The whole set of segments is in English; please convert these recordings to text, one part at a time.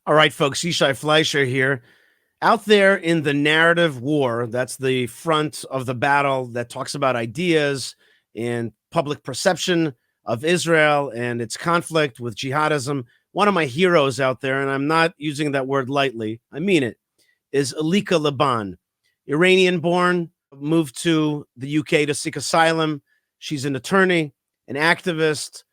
All right, folks, Yishai Fleischer here. Out there in the narrative war, that's the front of the battle that talks about ideas and public perception of Israel and its conflict with jihadism. One of my heroes out there, and I'm not using that word lightly, I mean it, is Elica Le Bon. Iranian born, moved to the UK to seek asylum. She's an attorney, an activist.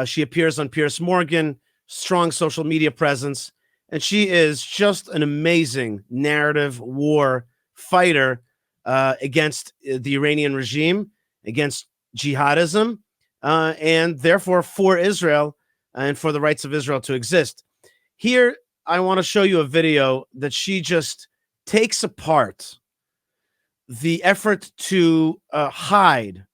She appears on Piers Morgan, strong social media presence. And she is just an amazing narrative war fighter against the Iranian regime, against jihadism, and therefore for Israel and for the rights of Israel to exist. Here, I want to show you a video that she just takes apart the effort to hide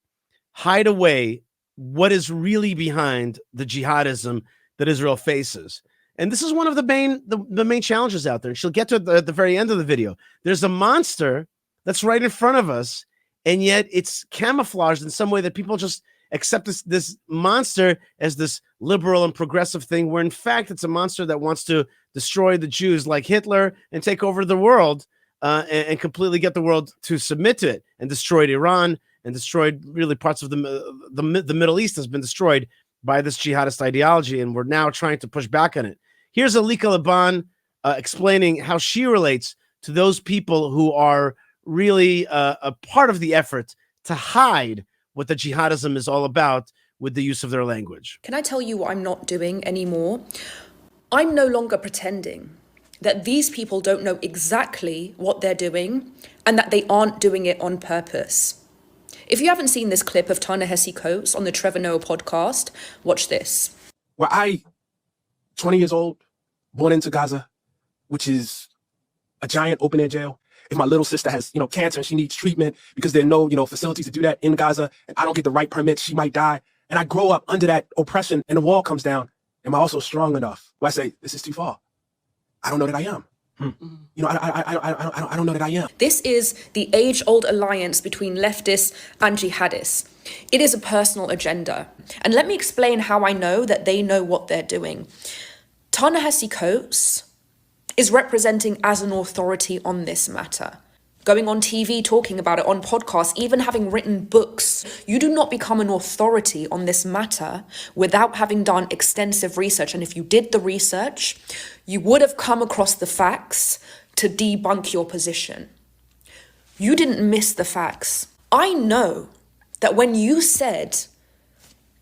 away what is really behind the jihadism that Israel faces. And this is one of the main challenges out there. And she'll get to it at the very end of the video. There's a monster that's right in front of us, and yet it's camouflaged in some way that people just accept this monster as this liberal and progressive thing, where in fact it's a monster that wants to destroy the Jews like Hitler and take over the world and completely get the world to submit to it, and destroyed Iran and destroyed really parts of the Middle East has been destroyed by this jihadist ideology, and we're now trying to push back on it. Here's Elica Le Bon explaining how she relates to those people who are really a part of the effort to hide what the jihadism is all about with the use of their language. Can I tell you what I'm not doing anymore? I'm no longer pretending that these people don't know exactly what they're doing and that they aren't doing it on purpose. If you haven't seen this clip of Ta-Nehisi Coates on the Trevor Noah podcast, watch this. Well, 20 years old, born into Gaza, which is a giant open-air jail. If my little sister has, cancer and she needs treatment because there are no, facilities to do that in Gaza, and I don't get the right permits, she might die. And I grow up under that oppression and the wall comes down. Am I also strong enough? Well, I say, this is too far. I don't know that I am. I don't know that I am. This is the age-old alliance between leftists and jihadists. It is a personal agenda. And let me explain how I know that they know what they're doing. Ta-Nehisi Coates is representing as an authority on this matter. Going on TV, talking about it on podcasts, even having written books. You do not become an authority on this matter without having done extensive research. And if you did the research, you would have come across the facts to debunk your position. You didn't miss the facts. I know that when you said,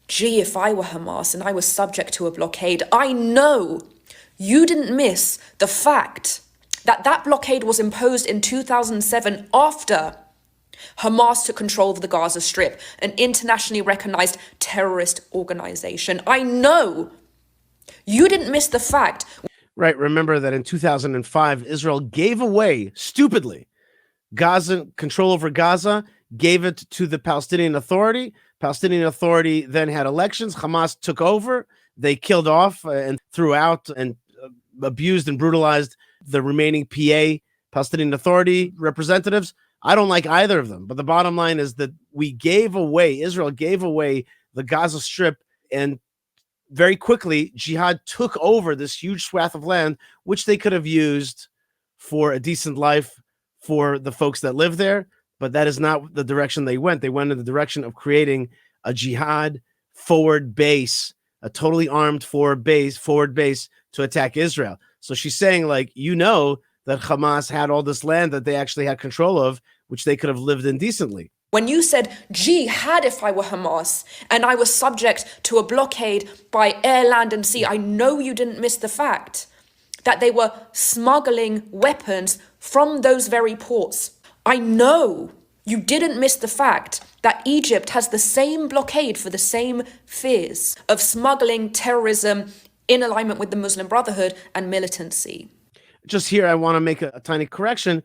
gee, if I were Hamas and I was subject to a blockade, I know you didn't miss the fact that blockade was imposed in 2007 after Hamas took control of the Gaza Strip, an internationally recognized terrorist organization. I know you didn't miss the fact. Right. Remember that in 2005, Israel gave away, stupidly, Gaza control over Gaza, gave it to the Palestinian Authority. Palestinian Authority then had elections. Hamas took over. They killed off and threw out and abused and brutalized the remaining Palestinian Authority representatives. I don't like either of them. But the bottom line is that Israel gave away the Gaza Strip, and very quickly, Jihad took over this huge swath of land, which they could have used for a decent life for the folks that live there. But that is not the direction they went. They went in the direction of creating a Jihad forward base, a totally armed forward base to attack Israel. So she's saying, that Hamas had all this land that they actually had control of, which they could have lived in decently. When you said, Jihad if I were Hamas and I was subject to a blockade by air, land and sea, I know you didn't miss the fact that they were smuggling weapons from those very ports. I know you didn't miss the fact that Egypt has the same blockade for the same fears of smuggling, terrorism, in alignment with the Muslim Brotherhood and militancy. Just here, I want to make a tiny correction.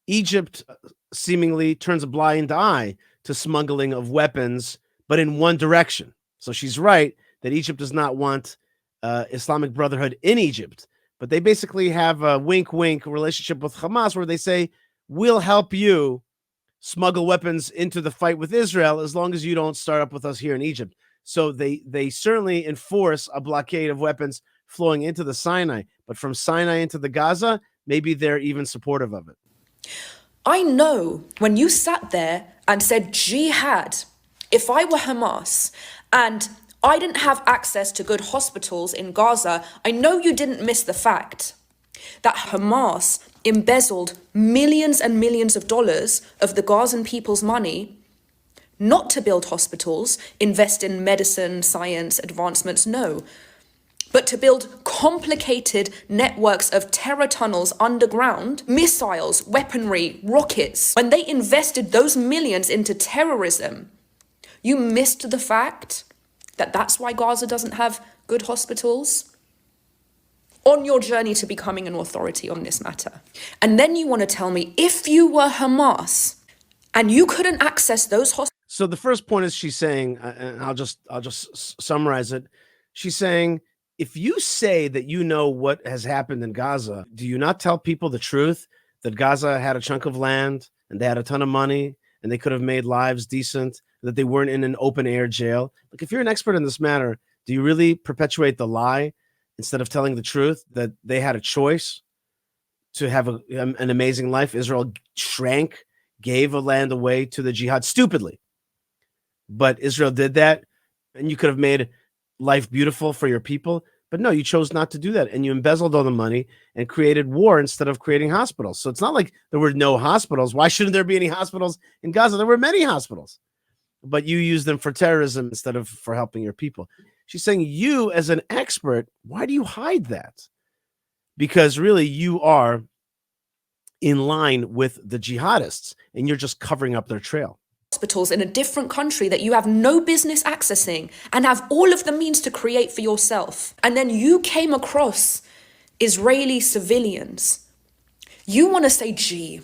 Egypt seemingly turns a blind eye to smuggling of weapons, but in one direction. So she's right that Egypt does not want Islamic Brotherhood in Egypt, but they basically have a wink-wink relationship with Hamas where they say, we'll help you smuggle weapons into the fight with Israel as long as you don't start up with us here in Egypt. So they certainly enforce a blockade of weapons flowing into the Sinai. But from Sinai into the Gaza, maybe they're even supportive of it. I know when you sat there and said jihad, if I were Hamas and I didn't have access to good hospitals in Gaza, I know you didn't miss the fact that Hamas embezzled millions and millions of dollars of the Gazan people's money, not to build hospitals, invest in medicine, science, advancements, no, but to build complicated networks of terror tunnels underground, missiles, weaponry, rockets. When they invested those millions into terrorism, you missed the fact that that's why Gaza doesn't have good hospitals on your journey to becoming an authority on this matter. And then you want to tell me, if you were Hamas and you couldn't access those hospitals. So the first point is she's saying, and I'll just summarize it. She's saying, if you say that you know what has happened in Gaza, do you not tell people the truth that Gaza had a chunk of land and they had a ton of money and they could have made lives decent, that they weren't in an open air jail? Like, if you're an expert in this matter, do you really perpetuate the lie instead of telling the truth that they had a choice to have an amazing life? Israel shrank, gave a land away to the jihad stupidly. But Israel did that, and you could have made life beautiful for your people. But no, you chose not to do that, and you embezzled all the money and created war instead of creating hospitals. So it's not like there were no hospitals. Why shouldn't there be any hospitals in Gaza? There were many hospitals, but you used them for terrorism instead of for helping your people. She's saying, you as an expert, why do you hide that? Because really you are in line with the jihadists and you're just covering up their trail. Hospitals in a different country that you have no business accessing and have all of the means to create for yourself. And then you came across Israeli civilians. You want to say, gee,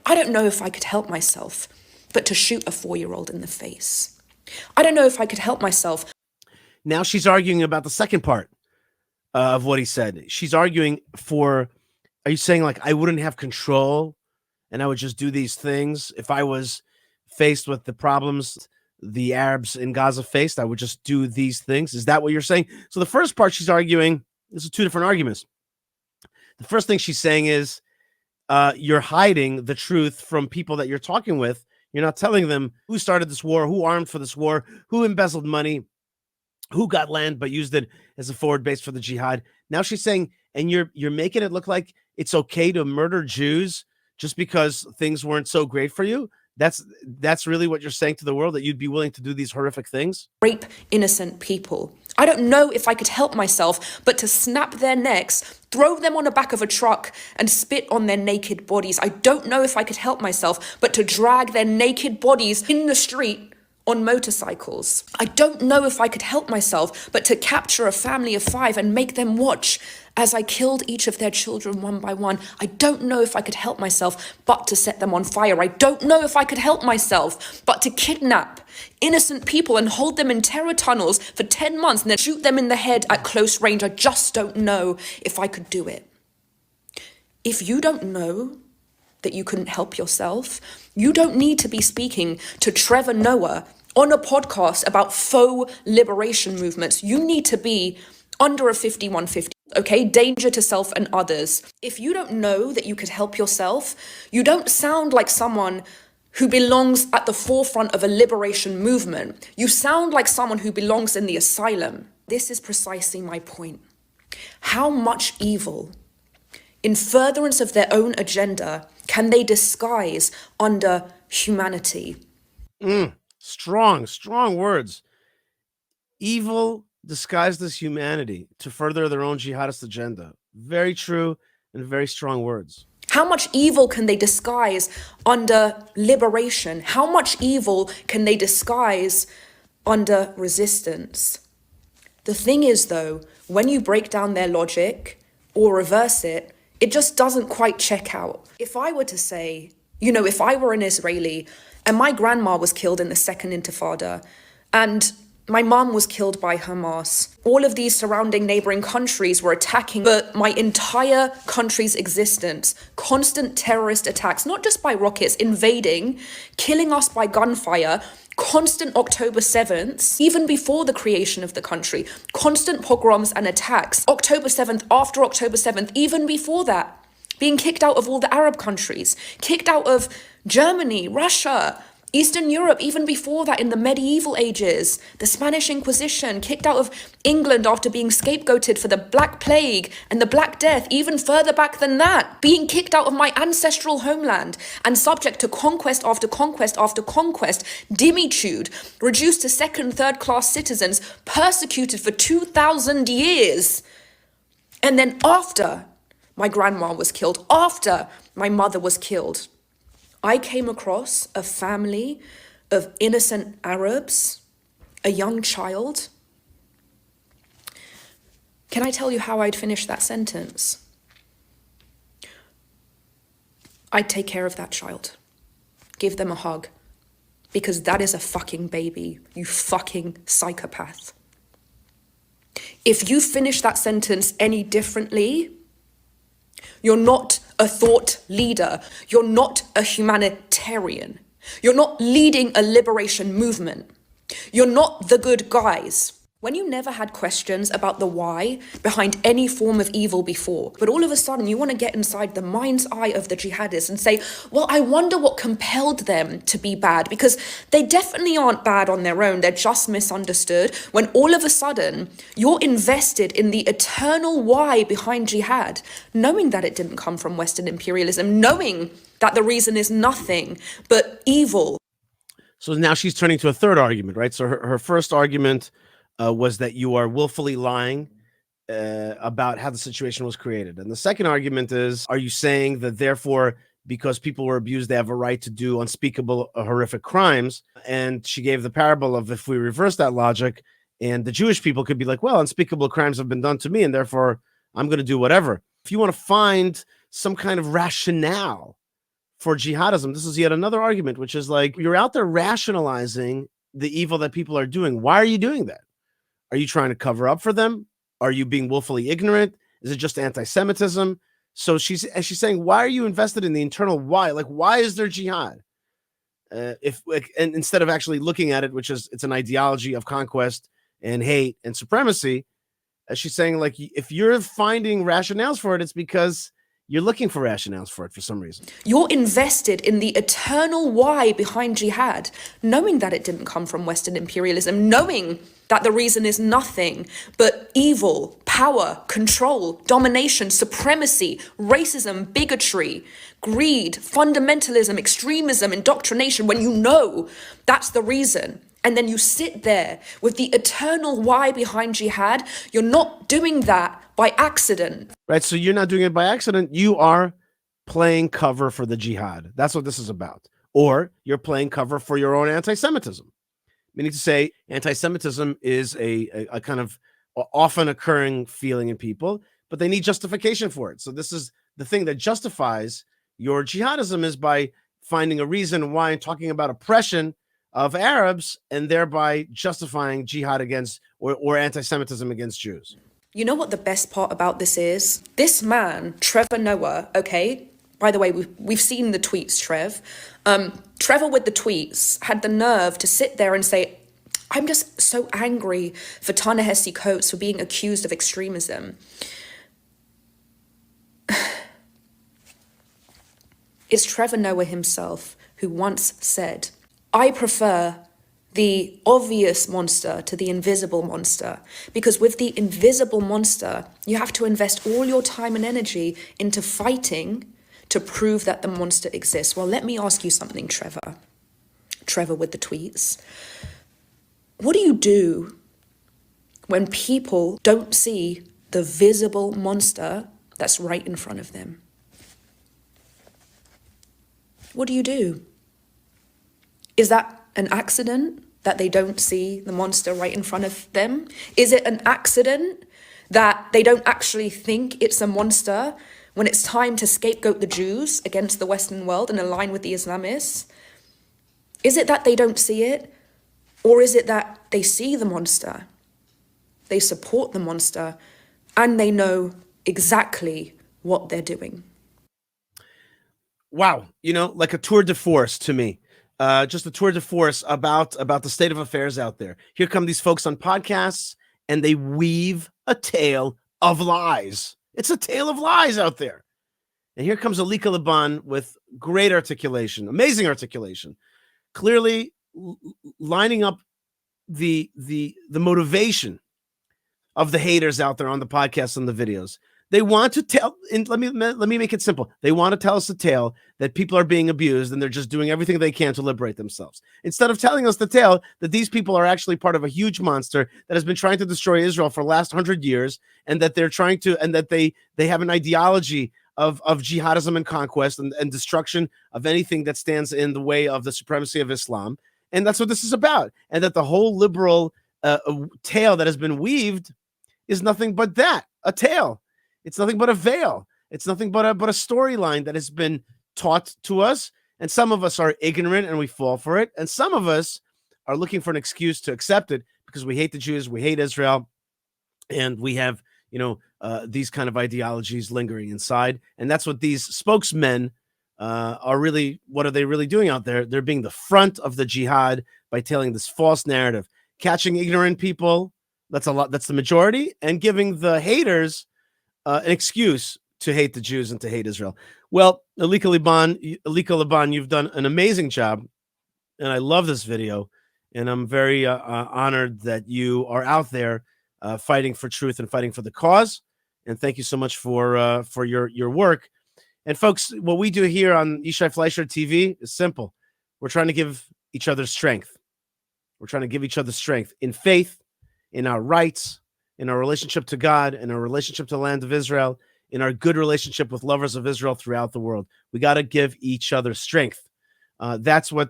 I don't know if I could help myself, but to shoot a 4-year-old in the face. I don't know if I could help myself. Now she's arguing about the second part of what he said. She's arguing for, are you saying like I wouldn't have control and I would just do these things if I was faced with the problems the Arabs in Gaza faced? I would just do these things. Is that what you're saying? So the first part she's arguing, this is two different arguments. The first thing she's saying is you're hiding the truth from people that you're talking with. You're not telling them who started this war, who armed for this war, who embezzled money, who got land but used it as a forward base for the jihad. Now she's saying, and you're making it look like it's okay to murder Jews just because things weren't so great for you. That's really what you're saying to the world, that you'd be willing to do these horrific things? Rape innocent people. I don't know if I could help myself, but to snap their necks, throw them on the back of a truck and spit on their naked bodies. I don't know if I could help myself, but to drag their naked bodies in the street on motorcycles. I don't know if I could help myself, but to capture a family of 5 and make them watch as I killed each of their children one by one. I don't know if I could help myself, but to set them on fire. I don't know if I could help myself, but to kidnap innocent people and hold them in terror tunnels for 10 months and then shoot them in the head at close range. I just don't know if I could do it. If you don't know that you couldn't help yourself, you don't need to be speaking to Trevor Noah on a podcast about faux liberation movements. You need to be under a 5150, okay? Danger to self and others. If you don't know that you could help yourself, you don't sound like someone who belongs at the forefront of a liberation movement. You sound like someone who belongs in the asylum. This is precisely my point. How much evil, in furtherance of their own agenda, can they disguise under humanity? Strong words. Evil disguised as humanity to further their own jihadist agenda. Very true and very strong words. How much evil can they disguise under liberation? How much evil can they disguise under resistance? The thing is, though, when you break down their logic or reverse it, it just doesn't quite check out. If I were to say, if I were an Israeli and my grandma was killed in the Second Intifada, and My mum was killed by Hamas. All of these surrounding neighboring countries were attacking but my entire country's existence. Constant terrorist attacks, not just by rockets, invading, killing us by gunfire, constant October 7th, even before the creation of the country, constant pogroms and attacks. October 7th, after October 7th, even before that, being kicked out of all the Arab countries, kicked out of Germany, Russia, Eastern Europe, even before that in the medieval ages, the Spanish Inquisition, kicked out of England after being scapegoated for the Black Plague and the Black Death, even further back than that, being kicked out of my ancestral homeland and subject to conquest after conquest after conquest, dimitude, reduced to second, third class citizens, persecuted for 2,000 years. And then after my grandma was killed, after my mother was killed, I came across a family of innocent Arabs, a young child. Can I tell you how I'd finish that sentence? I'd take care of that child, give them a hug, because that is a fucking baby, you fucking psychopath. If you finish that sentence any differently, you're not a thought leader. You're not a humanitarian. You're not leading a liberation movement. You're not the good guys. When you never had questions about the why behind any form of evil before, but all of a sudden you want to get inside the mind's eye of the jihadists and say, well, I wonder what compelled them to be bad, because they definitely aren't bad on their own. They're just misunderstood. When all of a sudden you're invested in the eternal why behind jihad, knowing that it didn't come from Western imperialism, knowing that the reason is nothing but evil. So now she's turning to a third argument, right? So her first argument was that you are willfully lying about how the situation was created. And the second argument is, are you saying that therefore, because people were abused, they have a right to do unspeakable, horrific crimes? And she gave the parable of, if we reverse that logic, and the Jewish people could be like, well, unspeakable crimes have been done to me, and therefore I'm going to do whatever. If you want to find some kind of rationale for jihadism, this is yet another argument, which is like, you're out there rationalizing the evil that people are doing. Why are you doing that? Are you trying to cover up for them? Are you being willfully ignorant? Is it just anti-Semitism? So she's saying, why are you invested in the internal why? Like, why is there jihad? And instead of actually looking at it, which is, it's an ideology of conquest and hate and supremacy, she's saying, like, if you're finding rationales for it, it's because you're looking for rationales for it for some reason. You're invested in the eternal why behind jihad, knowing that it didn't come from Western imperialism, knowing that the reason is nothing but evil, power, control, domination, supremacy, racism, bigotry, greed, fundamentalism, extremism, indoctrination, when you know that's the reason. And then you sit there with the eternal why behind jihad. You're not doing that by accident. Right, so you're not doing it by accident. You are playing cover for the jihad. That's what this is about. Or you're playing cover for your own anti-Semitism. Meaning to say, anti-Semitism is a kind of often occurring feeling in people, but they need justification for it. So this is the thing that justifies your jihadism, is by finding a reason why and talking about oppression of Arabs and thereby justifying jihad against or anti-Semitism against Jews. You know what the best part about this is? This man, Trevor Noah, okay? By the way, we've seen the tweets, Trev. Trevor with the tweets had the nerve to sit there and say, I'm just so angry for Ta-Nehisi Coates for being accused of extremism. It's Trevor Noah himself who once said, I prefer the obvious monster to the invisible monster, because with the invisible monster, you have to invest all your time and energy into fighting to prove that the monster exists. Well, let me ask you something, Trevor. Trevor with the tweets. What do you do when people don't see the visible monster that's right in front of them? What do you do? Is that an accident that they don't see the monster right in front of them? Is it an accident that they don't actually think it's a monster when it's time to scapegoat the Jews against the Western world and align with the Islamists? Is it that they don't see it? Or is it that they see the monster, they support the monster, and they know exactly what they're doing? Wow, like a tour de force to me. Just a tour de force about the state of affairs out there. Here come these folks on podcasts, and they weave a tale of lies. It's a tale of lies out there. And here comes Elica Le Bon with great articulation, amazing articulation, clearly lining up the motivation of the haters out there on the podcast and the videos. They want to tell, and let me make it simple. They want to tell us a tale that people are being abused and they're just doing everything they can to liberate themselves. Instead of telling us the tale that these people are actually part of a huge monster that has been trying to destroy Israel for the last 100 years, and that they're trying to, and that they have an ideology of jihadism and conquest and destruction of anything that stands in the way of the supremacy of Islam. And that's what this is about. And that the whole liberal tale that has been weaved is nothing but that, a tale. It's nothing but a veil. It's nothing but a storyline that has been taught to us. And some of us are ignorant and we fall for it. And some of us are looking for an excuse to accept it because we hate the Jews, we hate Israel, and we have, these kind of ideologies lingering inside. And that's what these spokesmen are really, what are they really doing out there? They're being the front of the jihad by telling this false narrative, catching ignorant people. That's the majority, and giving the haters an excuse to hate the Jews and to hate Israel. Well, Elica Le Bon, you've done an amazing job, and I love this video, and I'm very honored that you are out there fighting for truth and fighting for the cause. And thank you so much for your work. And folks, what we do here on Yishai Fleischer TV is simple. We're trying to give each other strength. We're trying to give each other strength in faith, in our rights, in our relationship to God, in our relationship to the land of Israel, in our good relationship with lovers of Israel throughout the world. We got to give each other strength. That's what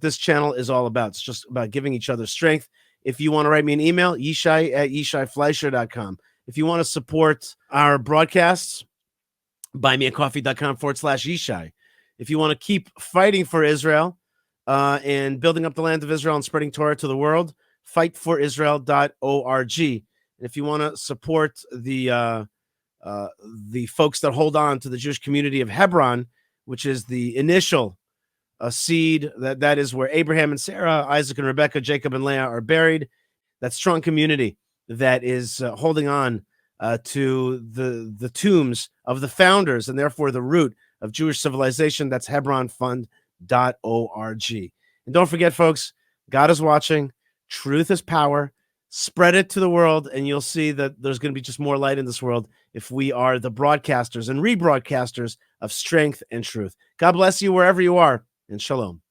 this channel is all about. It's just about giving each other strength. If you want to write me an email, yishai@yishaifleischer.com. If you want to support our broadcasts, buymeacoffee.com/Yishai. If you want to keep fighting for Israel and building up the land of Israel and spreading Torah to the world, fightforisrael.org. And if you want to support the folks that hold on to the Jewish community of Hebron, which is the initial seed, that is where Abraham and Sarah, Isaac and Rebekah, Jacob and Leah are buried, that strong community that is holding on to the tombs of the founders and therefore the root of Jewish civilization, that's hebronfund.org. And don't forget, folks, God is watching. Truth is power. Spread it to the world, and you'll see that there's going to be just more light in this world if we are the broadcasters and rebroadcasters of strength and truth. God bless you wherever you are, and shalom.